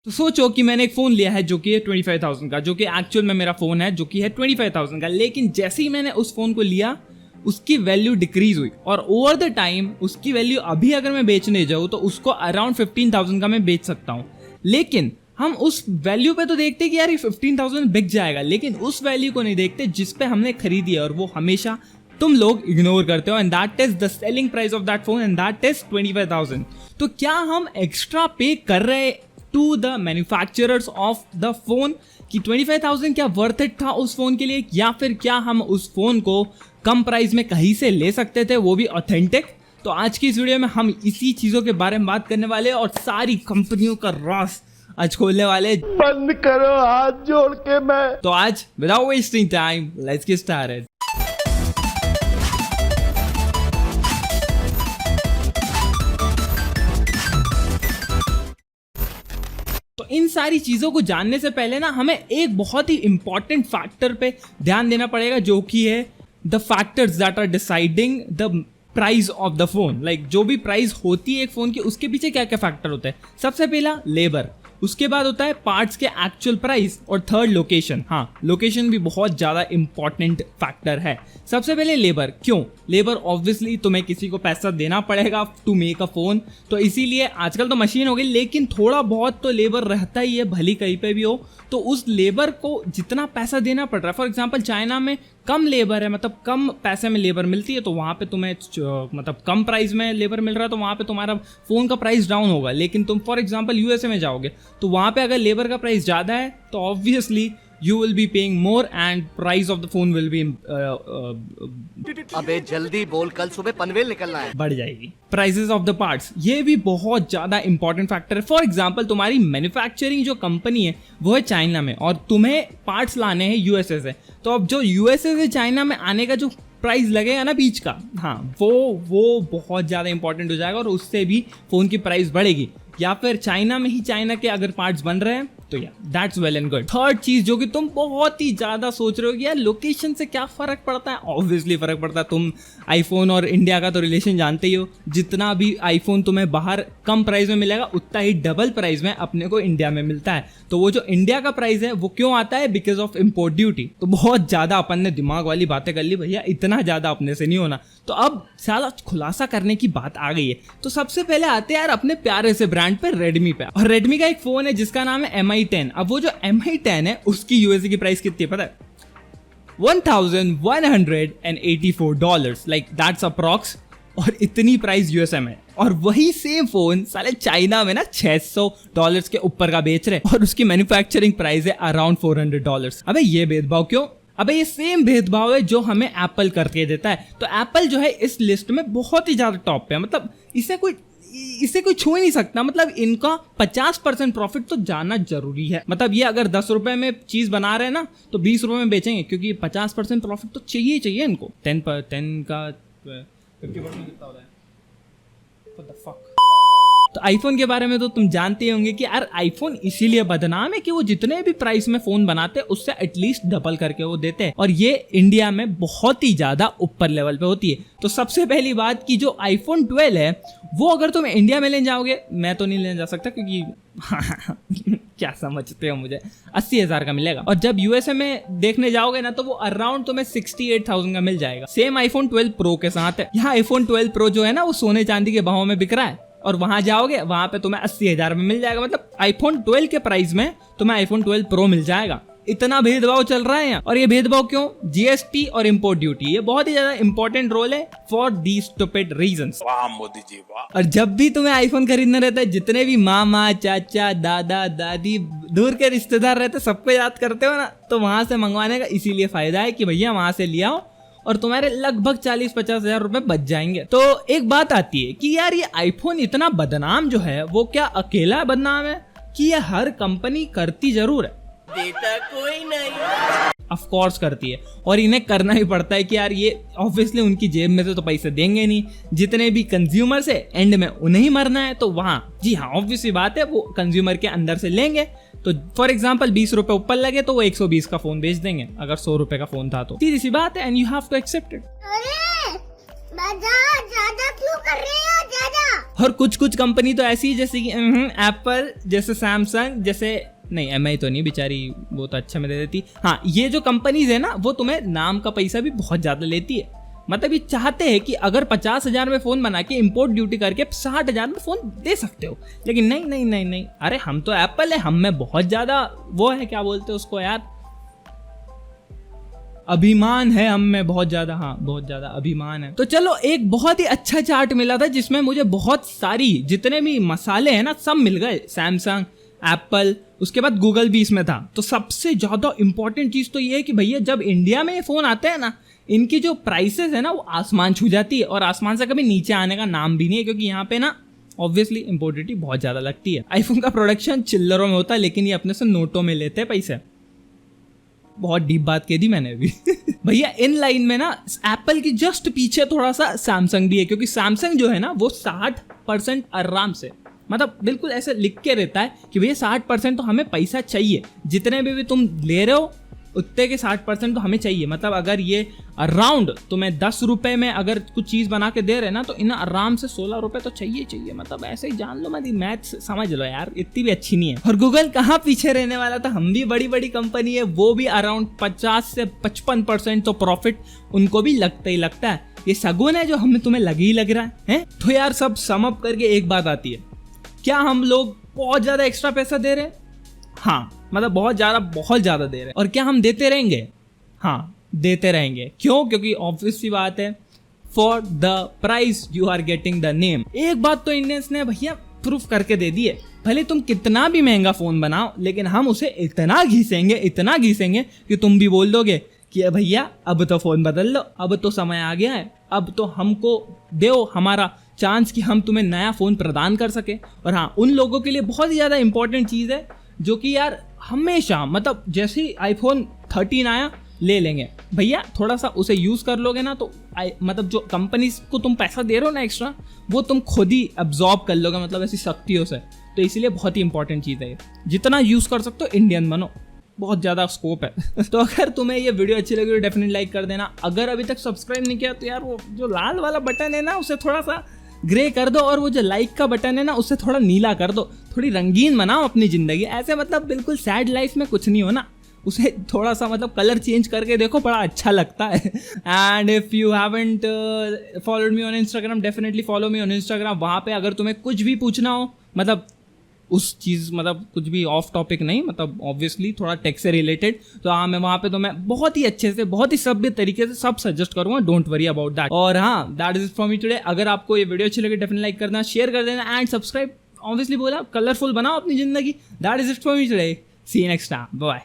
तो सोचो कि मैंने एक फ़ोन लिया है जो कि है 25,000 का, जो कि एक्चुअल में मेरा फ़ोन है जो कि है 25,000 का, लेकिन जैसे ही मैंने उस फ़ोन को लिया उसकी वैल्यू डिक्रीज हुई और ओवर द टाइम उसकी वैल्यू अभी अगर मैं बेचने जाऊँ तो उसको अराउंड 15,000 का मैं बेच सकता हूँ। लेकिन हम उस वैल्यू पे तो देखते कि यार ये 15,000 बिक जाएगा, लेकिन उस वैल्यू को नहीं देखते जिस पे हमने खरीदी है, और वो हमेशा तुम लोग इग्नोर करते हो, and that is the selling price of that phone, and that is 25,000। तो क्या हम एक्स्ट्रा पे कर रहे to the manufacturers of the phone कि 25,000 क्या वर्थ इट था उस फोन के लिए, या फिर क्या हम उस फोन को कम प्राइस में कहीं से ले सकते थे, वो भी ऑथेंटिक? तो आज की इस वीडियो में हम इसी चीजों के बारे में बात करने वाले हैं और सारी कंपनियों का राज आज खोलने वाले। बंद करो हाथ जोड़ के मैं। तो आज without wasting time let's get started. तो इन सारी चीजों को जानने से पहले ना हमें एक बहुत ही इंपॉर्टेंट फैक्टर पे ध्यान देना पड़ेगा, जो कि है the factors that are deciding the price of the phone. Like जो भी प्राइस होती है एक फोन की, उसके पीछे क्या क्या फैक्टर होता है। सबसे पहला लेबर, उसके बाद होता है पार्ट्स के एक्चुअल प्राइस, और थर्ड लोकेशन। हाँ, लोकेशन भी बहुत ज़्यादा इंपॉर्टेंट फैक्टर है। सबसे पहले लेबर। क्यों? लेबर ऑब्वियसली तुम्हें किसी को पैसा देना पड़ेगा टू मेक अ फोन, तो इसीलिए आजकल तो मशीन हो गई, लेकिन थोड़ा बहुत तो लेबर रहता ही है, भली कहीं पे भी हो। तो उस लेबर को जितना पैसा देना पड़ रहा है, फॉर एग्जाम्पल चाइना में कम लेबर है, मतलब कम पैसे में लेबर मिलती है, तो वहाँ पे तुम्हें मतलब कम प्राइस में लेबर मिल रहा है, तो वहाँ पे तुम्हारा फ़ोन का प्राइस डाउन होगा। लेकिन तुम फॉर एग्जांपल यूएसए में जाओगे तो वहाँ पे अगर लेबर का प्राइस ज़्यादा है तो obviously you will be paying more and price of the phone will be अबे जल्दी बोल, कल सुबह पनवेल निकलना है। बढ़ जाएगी। प्राइसेस ऑफ द पार्ट्स, ये भी बहुत ज़्यादा इंपॉर्टेंट फैक्टर है। फॉर एग्जांपल तुम्हारी मैन्युफैक्चरिंग जो कंपनी है वो है चाइना में, और तुम्हें पार्ट्स लाने हैं यूएसए से, तो अब जो यूएसए से चाइना में आने का जो प्राइस लगेगा ना बीच का, हाँ वो बहुत ज़्यादा इंपॉर्टेंट हो जाएगा, और उससे भी फ़ोन की प्राइस बढ़ेगी। या फिर चाइना में ही चाइना के अगर पार्ट्स बन रहे हैं तो या that's well and good. Third चीज जो कि तुम बहुत ही ज्यादा सोच रहे हो कि यार लोकेशन से क्या फर्क पड़ता है, ऑब्वियसली फर्क पड़ता है। तुम आईफोन और इंडिया का तो रिलेशन जानते ही हो, जितना भी आईफोन तुम्हें बाहर कम प्राइस में मिलेगा उतना ही डबल प्राइस में अपने को इंडिया में मिलता है। तो वो जो इंडिया का प्राइस है वो क्यों आता है? Because of import duty. तो बहुत ज्यादा अपन ने दिमाग वाली बातें कर ली भैया, इतना ज्यादा अपने से नहीं होना। तो अब सारा खुलासा करने की बात आ गई है। तो सबसे पहले आते हैं यार अपने प्यारे से ब्रांड पे, रेडमी पे। और रेडमी का एक फोन है जिसका नाम है MI10। अब वो जो MI10 है उसकी यूएसए की प्राइस कितनी है पता है? $1,184, लाइक दैट्स अप्रॉक्स। और इतनी प्राइस यूएसए में, और वही सेम फोन साले चाइना में ना $600 के ऊपर का बेच रहे, और उसकी मैन्युफैक्चरिंग प्राइस है अराउंड $400। अबे ये भेदभाव क्यों? अबे ये सेम भेदभाव है जो हमें एप्पल करके देता है। तो एप्पल जो है इस लिस्ट में बहुत ही ज्यादा टॉप पे है, मतलब इसे कोई छू ही नहीं सकता। मतलब इनका 50% प्रॉफिट तो जाना जरूरी है। मतलब ये अगर 10 रुपए में चीज बना रहे हैं ना तो 20 रुपए में बेचेंगे, क्योंकि 50% प्रॉफिट तो चाहिए इनको। 10 का 50% कितना होता है? What the fuck? तो आईफोन के बारे में तो तुम जानते ही होंगे कि यार आईफोन इसीलिए बदनाम है कि वो जितने भी प्राइस में फोन बनाते हैं उससे एटलीस्ट डबल करके वो देते हैं, और ये इंडिया में बहुत ही ज्यादा ऊपर लेवल पे होती है। तो सबसे पहली बात कि जो आईफोन 12 है वो अगर तुम इंडिया में ले जाओगे, मैं तो नहीं ले जा सकता क्योंकि क्या समझते हो मुझे, 80,000 का मिलेगा। और जब यूएसए में देखने जाओगे ना तो वो अराउंड तुम्हें 68,000 का मिल जाएगा। सेम आईफोन 12 प्रो के साथ है। यहाँ आईफोन 12 प्रो जो है ना वो सोने चांदी के भाव में बिक रहा है, और वहां जाओगे वहां पे तुम्हें 80,000 में मिल जाएगा। मतलब आईफोन 12 के प्राइस में तुम्हें आईफोन 12 प्रो मिल जाएगा। इतना भेदभाव चल रहा है यहाँ। और ये भेदभाव क्यों? जीएसटी और इंपोर्ट ड्यूटी, ये बहुत ही ज्यादा इंपॉर्टेंट रोल है फॉर दी स्टूपिड रीजंस। वाह मोदी जी वाह। और जब भी तुम्हें आईफोन खरीदना रहता है, जितने भी मामा चाचा दादा दादी दूर के रिश्तेदार रहते हैं सबको याद करते हो ना, तो वहां से मंगवाने का इसीलिए फायदा है कि भैया वहां से ले आओ और तुम्हारे लगभग 40-50 हजार रुपए बच जाएंगे। तो एक बात आती है कि यार ये आईफोन इतना बदनाम जो है वो क्या अकेला बदनाम है कि ये हर कंपनी करती जरूर है? देता कोई नहीं। ऑफ कोर्स करती है, और इन्हें करना ही पड़ता है कि यार ये ऑब्वियसली उनकी जेब में से तो पैसे देंगे नहीं, जितने भी कंज्यूमर से एंड में उन्हें ही मरना है। तो वहाँ जी हाँ ऑब्वियसली बात है वो कंज्यूमर के अंदर से लेंगे। तो फॉर एग्जाम्पल 20 रुपए ऊपर लगे तो वो 120 का फोन बेच देंगे अगर 100 रुपए का फोन था तो। सीधी सी बात है, and you have to accept it. ज्यादा क्यों कर रहे हो ज्यादा? और कुछ कुछ कंपनी तो ऐसी जैसे कि एप्पल, जैसे सैमसंग, जैसे नहीं एमआई तो नहीं बेचारी, वो तो अच्छा में दे देती। हाँ, ये जो कंपनीज है ना वो तुम्हें नाम का पैसा भी बहुत ज्यादा लेती है। मतलब ये चाहते हैं कि अगर 50,000 में फोन बना के इंपोर्ट ड्यूटी करके 60,000 में फोन दे सकते हो, लेकिन नहीं नहीं नहीं नहीं, अरे हम तो एप्पल है, हम में बहुत ज्यादा वो है, क्या बोलते हैं उसको यार, अभिमान है हम में बहुत ज्यादा। हाँ, बहुत ज्यादा अभिमान है। तो चलो, एक बहुत ही अच्छा चार्ट मिला था जिसमें मुझे बहुत सारी जितने भी मसाले हैं ना सब मिल गए, सैमसंग, एप्पल, उसके बाद गूगल भी इसमें था। तो सबसे ज्यादा इंपॉर्टेंट चीज तो ये है कि भैया जब इंडिया में ये फोन आते हैं ना, इनकी जो प्राइसेस है ना वो आसमान छू जाती है, और आसमान से कभी नीचे आने का नाम भी नहीं है, क्योंकि यहाँ पे ना ऑब्वियसली इंपोर्ट ड्यूटी बहुत ज्यादा लगती है। आईफोन का प्रोडक्शन चिल्लरों में होता है, लेकिन ये अपने से नोटों में लेते हैं पैसे। बहुत डीप बात कह दी मैंने अभी। भैया इन लाइन में ना एप्पल की जस्ट पीछे थोड़ा सा सैमसंग भी है, क्योंकि सैमसंग जो है ना वो 60% आराम से, मतलब बिल्कुल ऐसे लिख के रहता है कि भैया 60% तो हमें पैसा चाहिए, जितने भी तुम ले रहे हो उतने के 60% तो हमें चाहिए। मतलब अगर ये अराउंड तुम्हें 10 रुपए में अगर कुछ चीज बना के दे रहे ना, तो इन्हें आराम से 16 रुपए तो चाहिए चाहिए। मतलब ऐसे ही जान लो, मत मैथ समझ लो यार, इतनी भी अच्छी नहीं है। और गूगल कहाँ पीछे रहने वाला था, हम भी बड़ी बड़ी कंपनी है, वो भी अराउंड 50 से 55% तो प्रॉफिट उनको भी लगता ही लगता है। ये शगुन है जो हमें तुम्हें लग ही लग रहा है। तो यार सब सम अप करके एक बात आती है, क्या हम लोग बहुत ज्यादा एक्स्ट्रा पैसा दे रहे हैं? हाँ, मतलब बहुत ज्यादा दे रहे हैं। और क्या हम देते रहेंगे? हाँ, देते रहेंगे। क्यों? क्योंकि ऑब्वियस सी बात है, for the price you are getting the name. एक बात तो इंडियंस ने भैया प्रूफ करके दे दी है, भले तुम कितना भी महंगा फोन बनाओ, लेकिन हम उसे इतना घिसेंगे कि तुम भी बोल दोगे कि भैया अब तो फोन बदल लो, अब तो समय आ गया है, अब तो हमको दो हमारा चांस कि हम तुम्हें नया फोन प्रदान कर सके। और हाँ, उन लोगों के लिए बहुत ही ज्यादा इंपॉर्टेंट चीज है जो कि यार हमेशा, मतलब जैसे ही आईफोन 13 आया ले लेंगे भैया, थोड़ा सा उसे यूज कर लोगे ना तो मतलब जो कंपनी को तुम पैसा दे रहे हो ना एक्स्ट्रा, वो तुम खुद ही अब्जॉर्ब कर लोगे, मतलब ऐसी शक्तियों से। तो इसलिए बहुत ही इंपॉर्टेंट चीज है, जितना यूज कर सकते हो इंडियन बनो, बहुत ज्यादा स्कोप है। तो अगर तुम्हें ये वीडियो अच्छी लगी तो डेफिनेटली लाइक कर देना। अगर अभी तक सब्सक्राइब नहीं किया तो यार वो जो लाल वाला बटन है ना उसे थोड़ा सा ग्रे कर दो, और वो जो लाइक का बटन है ना उसे थोड़ा नीला कर दो। थोड़ी रंगीन बनाओ अपनी जिंदगी, ऐसे मतलब बिल्कुल सैड लाइफ में कुछ नहीं हो ना, उसे थोड़ा सा मतलब कलर चेंज करके देखो, बड़ा अच्छा लगता है। And if you haven't followed me on Instagram, definitely follow me on Instagram. वहाँ पे अगर तुम्हें कुछ भी पूछना हो, मतलब उस चीज़, मतलब कुछ भी ऑफ टॉपिक नहीं, मतलब ऑब्वियसली थोड़ा टेक से रिलेटेड, तो हाँ मैं वहाँ पे तुम्हें बहुत ही अच्छे से, बहुत ही सभ्य तरीके से सब सजेस्ट करूँगा, डोंट वरी अबाउट दैट। और हाँ, that is from me today. अगर आपको ये वीडियो अच्छी लगे डेफिनेटली लाइक करना, शेयर कर देना एंड सब्सक्राइब। ऑब्वियसली बोला, कलरफुल बनाओ अपनी जिंदगी। That is it from me today, see you next time, bye.